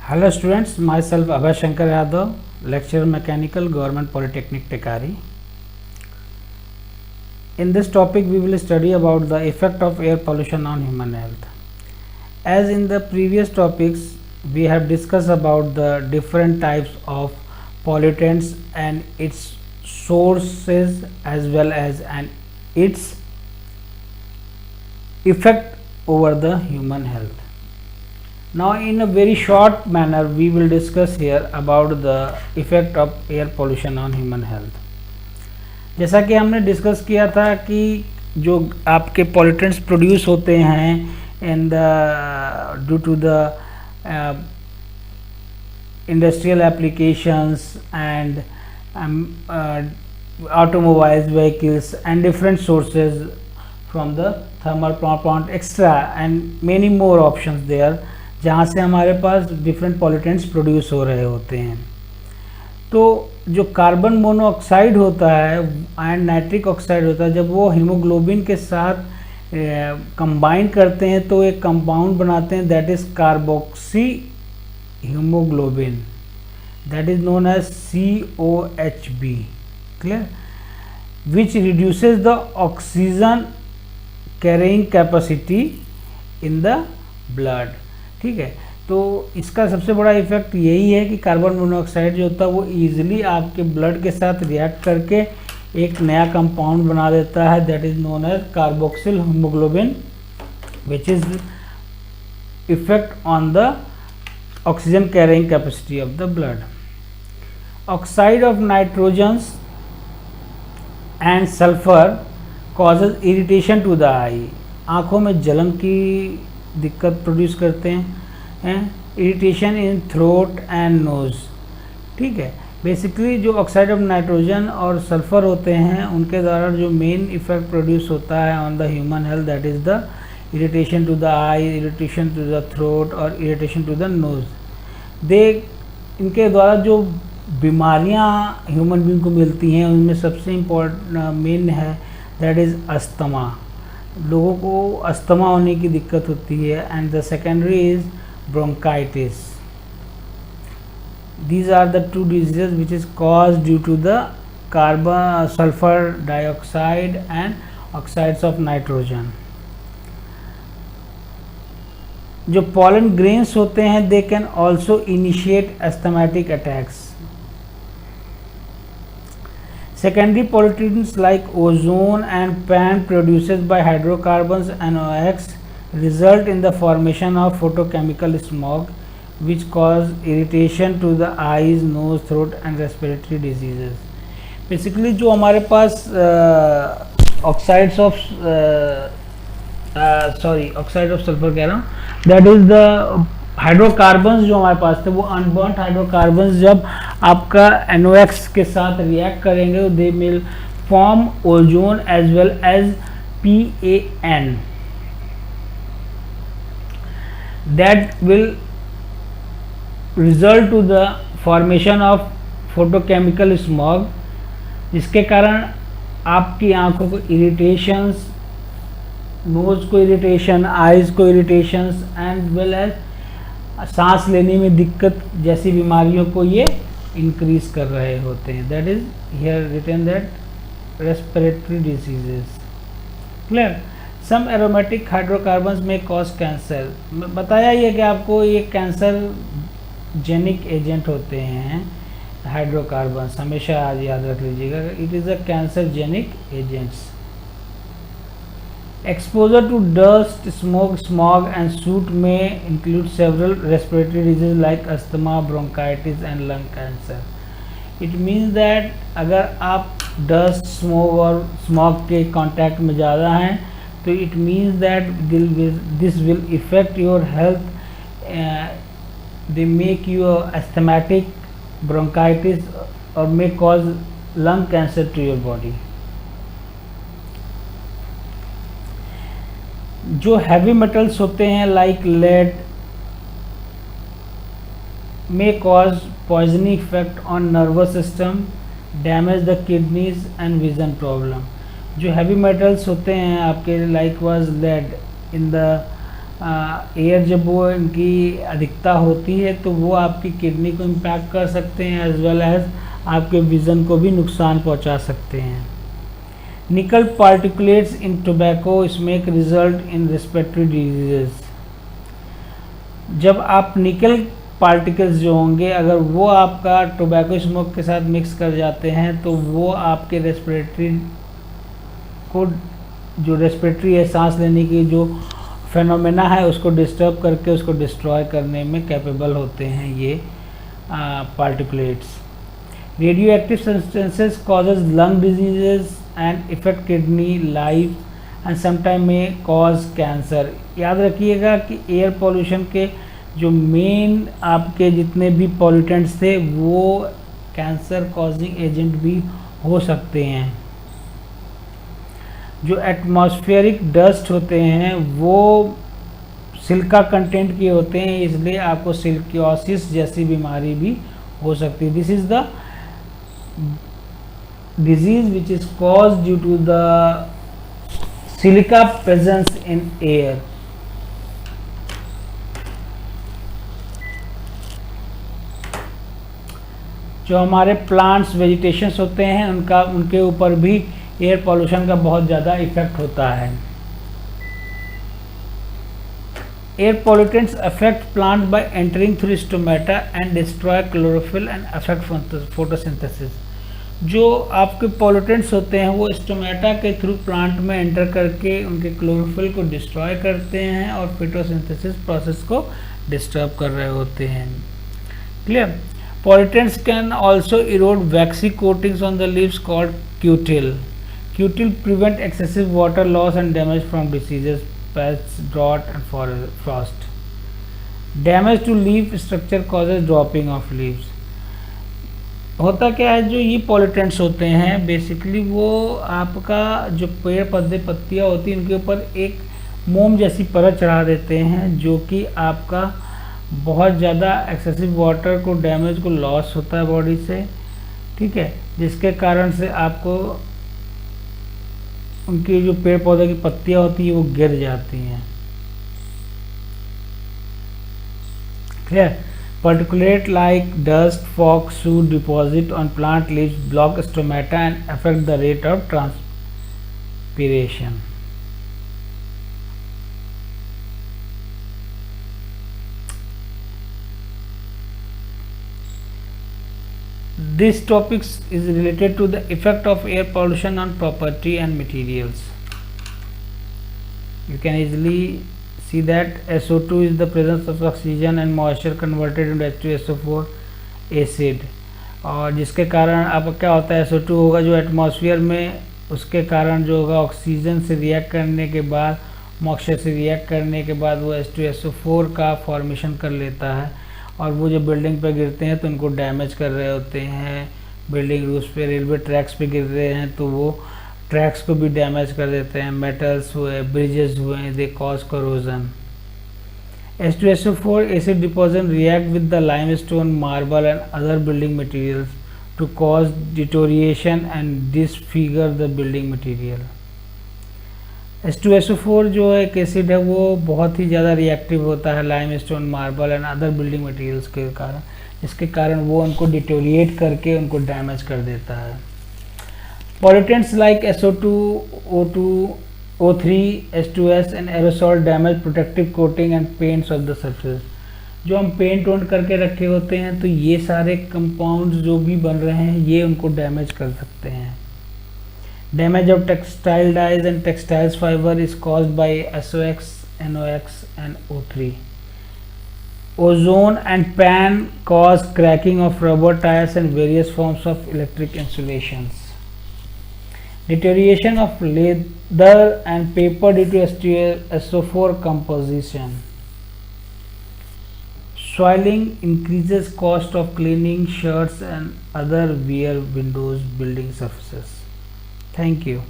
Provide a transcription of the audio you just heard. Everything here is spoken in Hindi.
Hello students, myself Abhay Shankar Yadav, lecturer mechanical, Government Polytechnic Tekari. In this topic we will study about the effect of air pollution on human health. As in the previous topics we have discussed about the different types of pollutants and its sources as well as its effect over the human health. Now in a very short manner we will discuss here about the effect of air pollution on human health. जैसा कि हमने डिस्कस किया था कि जो आपके पॉल्यूटेंट्स प्रोड्यूस होते हैं in the due to the industrial applications and automobiles, vehicles and different sources from the thermal power plant extra and many more options there जहाँ से हमारे पास डिफरेंट पॉल्यूटेंट्स प्रोड्यूस हो रहे होते हैं. तो जो कार्बन मोनोऑक्साइड होता है एंड नाइट्रिक ऑक्साइड होता है, जब वो हीमोग्लोबिन के साथ कंबाइन करते हैं तो एक कंपाउंड बनाते हैं that is carboxy haemoglobin, that is known as COHB, clear, which reduces the oxygen carrying capacity in the blood. ठीक है, तो इसका सबसे बड़ा इफेक्ट यही है कि कार्बन मोनोऑक्साइड जो होता है वो ईजिली आपके ब्लड के साथ रिएक्ट करके एक नया कंपाउंड बना देता है that is known as carboxyl haemoglobin which is effect on the oxygen carrying capacity of the blood. Oxide of nitrogens and sulphur causes irritation to the eye. आँखों में जलन की दिक्कत प्रोड्यूस करते हैं, irritation in throat and nose. ठीक है, बेसिकली जो ऑक्साइड ऑफ नाइट्रोजन और सल्फ़र होते हैं उनके द्वारा जो मेन इफेक्ट प्रोड्यूस होता है on the human health that is the irritation to the eye, irritation to the throat और इरिटेशन टू द नोज़. इनके द्वारा जो बीमारियां ह्यूमन बींग को मिलती हैं उनमें सबसे इम्पोर्टेंट मेन है दैट इज़ अस्थमा. लोगों को अस्थमा होने की दिक्कत होती है and the secondary is bronchitis. These are the two diseases which is cause due to the carbon sulphur dioxide and oxides of nitrogen. जो पॉलन ग्रेन्स होते हैं they can also initiate asthmatic attacks. Secondary pollutants like ozone and PAN produced by hydrocarbons and NOx result in the formation of photochemical smog which cause irritation to the eyes, nose, throat and respiratory diseases. Basically जो हमारे पास oxides of oxide of sulfur कह रहा हूँ, that is the हाइड्रोकार्बन्स जो हमारे पास थे वो अनबर्न्ड हाइड्रोकार्बन्स जब आपका NOx के साथ रिएक्ट करेंगे they will form ozone as well as PAN that will result to the formation of photochemical smog, जिसके कारण आपकी आंखों को इरिटेशंस, नोज को इरिटेशन, आइज को इरिटेशंस एंड वेल एज सांस लेने में दिक्कत जैसी बीमारियों को ये इंक्रीज कर रहे होते हैं. That is here written that respiratory diseases. Clear. Some aromatic hydrocarbons may cause cancer. बताया ये कि आपको ये कैंसर जेनिक एजेंट होते हैं हाइड्रोकार्बन्स, हमेशा आज याद रख लीजिएगा. It is a carcinogenic agents. Exposure to dust, smoke, smog and soot may include several respiratory diseases like asthma, bronchitis and lung cancer. It means that अगर आप dust, smoke और smog के contact में ज़्यादा हैं तो it means that this will affect your health. They make you asthmatic, bronchitis or may cause lung cancer to your body. जो हैवी मेटल्स होते हैं like lead may cause poisoning effect on nervous system, damage the kidneys and vision problem. जो हैवी मेटल्स होते हैं आपके like was lead in the air जब वो इनकी अधिकता होती है तो वो आपकी किडनी को इम्पैक्ट कर सकते हैं, एज वेल एज आपके विज़न को भी नुकसान पहुंचा सकते हैं। निकल particulates in tobacco smoke result in respiratory diseases. जब आप निकल पार्टिकल्स जो होंगे अगर वो आपका टोबैको स्मोक के साथ मिक्स कर जाते हैं तो वो आपके रेस्पिरेटरी को, जो रेस्पिरेटरी है सांस लेने की जो फेनोमेना है उसको डिस्टर्ब करके उसको डिस्ट्रॉय करने में कैपेबल होते हैं ये particulates. Radio active substances causes lung diseases and effect kidney, life and sometime में कॉज कैंसर। याद रखिएगा कि एयर पॉल्यूशन के जो मेन आपके जितने भी पॉल्यूटेंट्स थे वो कैंसर कॉजिंग एजेंट भी हो सकते हैं। जो एटमॉस्फेरिक डस्ट होते हैं वो सिलिका कंटेंट के होते हैं, इसलिए आपको सिल्कियोसिस जैसी बीमारी भी हो सकती है। This is the disease which is caused due to the silica presence in air. जो हमारे प्लांट्स वेजिटेशंस होते हैं उनके ऊपर भी एयर पॉल्यूशन का बहुत ज़्यादा इफेक्ट होता है। Air pollutants affect plant by entering through stomata and destroy chlorophyll and affect photosynthesis. जो आपके पॉल्यूटेंट्स होते हैं वो स्टोमेटा के थ्रू प्लांट में एंटर करके उनके क्लोरोफिल को डिस्ट्रॉय करते हैं और फोटोसिंथेसिस प्रोसेस को डिस्टर्ब कर रहे होते हैं। Clear? Pollutants can also erode waxy coatings on the leaves called cuticle. Cuticle prevent excessive water loss and damage from diseases, pest, drought and frost. Damage to leaf structure causes dropping of leaves. होता क्या है, जो ये पॉल्यूटेंट्स होते हैं बेसिकली वो आपका जो पेड़ पौधे पत्तियाँ होती हैं उनके ऊपर एक मोम जैसी परत चढ़ा देते हैं जो कि आपका बहुत ज़्यादा एक्सेसिव वाटर को डैमेज को लॉस होता है बॉडी से, ठीक है, जिसके कारण से आपको उनकी जो पेड़ पौधे की पत्तियाँ होती हैं वो गिर जाती हैं। Clear? Particulate like dust, fog, soot deposit on plant leaves block stomata and affect the rate of transpiration. This topic is related to the effect of air pollution on property and materials. You can easily see that SO2 is the presence of oxygen and moisture converted into H2SO4 acid, और जिसके कारण अब क्या होता है SO2 होगा जो एटमॉस्फेयर में, उसके कारण जो होगा ऑक्सीजन से रिएक्ट करने के बाद, मॉइस्चर से रिएक्ट करने के बाद वो H2SO4 का फॉर्मेशन कर लेता है और वो जो बिल्डिंग पे गिरते हैं तो उनको डैमेज कर रहे होते हैं। बिल्डिंग रूफ्स पे, रेलवे ट्रैक्स पे गिर रहे हैं तो वो ट्रैक्स को भी डैमेज कर देते हैं। मेटल्स हुए, ब्रिजेस हुए, they cause corrosion. H2SO4 acid deposit react with the limestone, marble and other building materials to cause deterioration and disfigure the building material. H2SO4 जो एक एसिड है वो बहुत ही ज़्यादा रिएक्टिव होता है limestone, marble and other building materials के कारण, जिसके कारण वो उनको डिटोरिएट करके उनको डैमेज कर देता है। Pollutants like SO2, O2, O3, H2S and aerosol damage protective coating and paints of the surface. जो हम पेंट वेंट करके रखे होते हैं तो ये सारे कंपाउंड्स जो भी बन रहे हैं ये उनको डैमेज कर सकते हैं। Damage of textile dyes and textiles fibre is caused by SOX, NOx and O3. Ozone and pan cause cracking of rubber tires and various forms of electric insulations. Deterioration of leather and paper due to SO4 composition. Soiling increases cost of cleaning shirts and other wear windows building surfaces. Thank you.